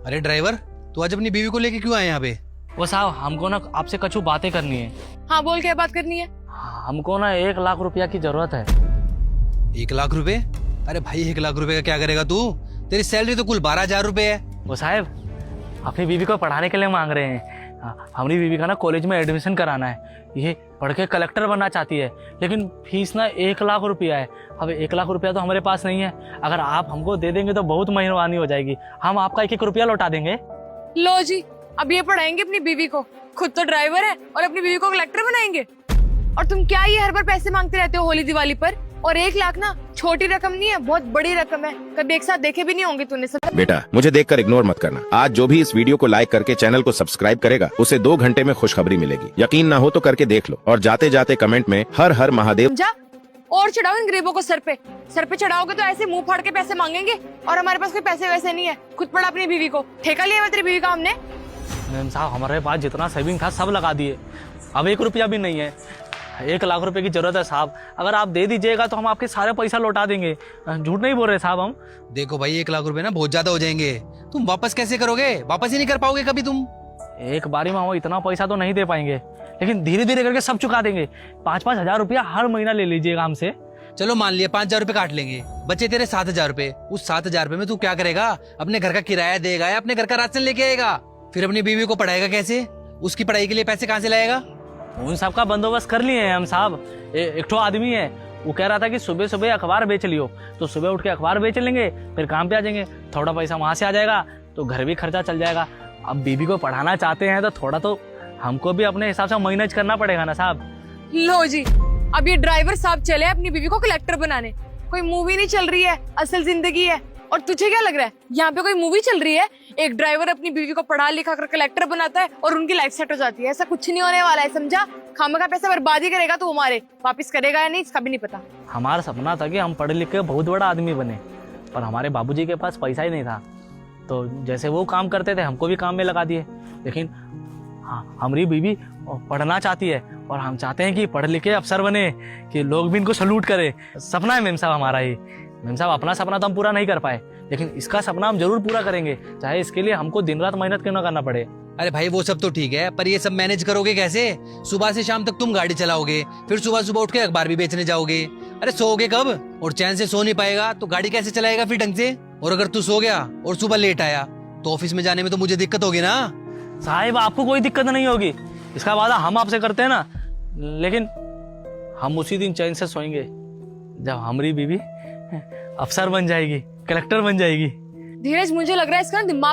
अरे ड्राइवर, तू आज अपनी बीवी को लेके क्यों आया यहाँ पे? वो साहब हमको ना आपसे कुछ बातें करनी है। हाँ बोल, क्या बात करनी है? हमको ना 1 लाख रुपया की जरूरत है। 1 लाख रुपए? अरे भाई 1 लाख रुपए का क्या करेगा तू? तेरी सैलरी तो कुल 12,000 रुपए है। वो साहब अपनी बीवी को पढ़ाने के लिए मांग रहे हैं। हमारी बीवी का ना कॉलेज में एडमिशन कराना है। ये पढ़ के कलेक्टर बनना चाहती है, लेकिन फीस ना 1 लाख रुपया है। अब 1 लाख रुपया तो हमारे पास नहीं है। अगर आप हमको दे देंगे तो बहुत मेहरबानी हो जाएगी। हम आपका 1-1 रुपया लौटा देंगे। लो जी, अब ये पढ़ाएंगे अपनी बीवी को? खुद तो ड्राइवर है और अपनी बीवी को कलेक्टर बनाएंगे। और तुम क्या ये हर बार पैसे मांगते रहते हो होली दिवाली पर? और 1 लाख ना छोटी रकम नहीं है, बहुत बड़ी रकम है। कभी एक साथ देखे भी नहीं होंगे तूने सब। बेटा, मुझे देखकर इग्नोर मत करना। आज जो भी इस वीडियो को लाइक करके चैनल को सब्सक्राइब करेगा, उसे 2 घंटे में खुशखबरी मिलेगी। यकीन ना हो तो करके देख लो, और जाते जाते कमेंट में हर हर महादेव समझा? और चढ़ाओ इन गरीबों को सर पे चढ़ाओगे तो ऐसे मुंह फाड़ के पैसे मांगेंगे। और हमारे पास कोई पैसे वैसे नहीं है। खुद पढ़ा अपनी बीवी को। ठेका लिया हुआ तेरी बीवी का हमने। मैम साहब हमारे पास जितना सेविंग था सब लगा दिए। अब 1 रुपया भी नहीं है। 1 लाख रुपए की जरूरत है साहब। अगर आप दे दीजिएगा तो हम आपके सारे पैसा लौटा देंगे। झूठ नहीं बोल रहे साहब हम। देखो भाई 1 लाख रुपए ना बहुत ज्यादा हो जाएंगे। तुम वापस कैसे करोगे? वापस ही नहीं कर पाओगे कभी तुम। एक बारी में हम इतना पैसा तो नहीं दे पाएंगे, लेकिन धीरे धीरे करके सब चुका देंगे। 5-5 हजार रुपया हर महीना ले लीजिएगा हमसे। चलो मान लिया 5,000 रुपए काट लेंगे, बचे तेरे 7,000 रुपए। उस 7,000 रुपए में तू क्या करेगा? अपने घर का किराया देगा या अपने घर का राशन लेके आएगा? फिर अपनी बीवी को पढ़ाएगा कैसे? उसकी पढ़ाई के लिए पैसे कहाँ से लाएगा? उन सब का बंदोबस्त कर लिए हैं हम साहब। एक ठो आदमी है, वो कह रहा था कि सुबह सुबह अखबार बेच लियो। तो सुबह उठ के अखबार बेच लेंगे, फिर काम पे आ जाएंगे। थोड़ा पैसा वहां से आ जाएगा तो घर भी खर्चा चल जाएगा। अब बीबी को पढ़ाना चाहते हैं तो थोड़ा तो हमको भी अपने हिसाब से मैनेज करना पड़ेगा ना साहब। लो जी, अब ये ड्राइवर साहब चले अपनी बीवी को कलेक्टर बनाने। कोई मूवी नहीं चल रही है, असल जिंदगी है। और तुझे क्या लग रहा है यहाँ पे कोई मूवी चल रही है? एक ड्राइवर अपनी बीवी को पढ़ा लिखा कर कलेक्टर बनाता है और उनकी लाइफ सेट हो जाती है। ऐसा कुछ नहीं होने वाला है, समझा? खामखा पैसा बर्बादी करेगा तो हमारे वापिस करेगा या नहीं इसका भी नहीं पता। हमारा सपना था कि हम पढ़ लिख के बहुत बड़ा आदमी बने, पर हमारे बाबूजी के पास पैसा ही नहीं था। तो जैसे वो काम करते थे हमको भी काम में लगा दिए। लेकिन हमारी बीवी पढ़ना चाहती है और हम चाहते हैं कि पढ़ लिख के अफसर बने, कि लोग भी इनको सलूट करे। सपना है मेम साहब हमारा ही। मेम साहब अपना सपना तो हम पूरा नहीं कर पाए, लेकिन इसका सपना हम जरूर पूरा करेंगे, चाहे इसके लिए हमको दिन रात मेहनत क्यों ना करना पड़े। अरे भाई वो सब तो ठीक है, पर ये सब मैनेज करोगे कैसे? सुबह से शाम तक तुम गाड़ी चलाओगे, फिर सुबह सुबह उठ के अखबार भी बेचने जाओगे। अरे सोओगे कब? और चैन से सो नहीं पाएगा तो गाड़ी कैसे चलाएगा फिर ढंग से? और अगर तू सो गया और सुबह लेट आया तो ऑफिस में जाने में तो मुझे दिक्कत होगी ना। साहिब आपको कोई दिक्कत नहीं होगी, इसका वादा हम आपसे करते हैं ना। लेकिन हम उसी दिन चैन से सोएंगे जब हमारी बीवी अफसर बन जाएगी, कलेक्टर बन जाएगी। धीरज, मुझे लग रहा है इसका दिमाग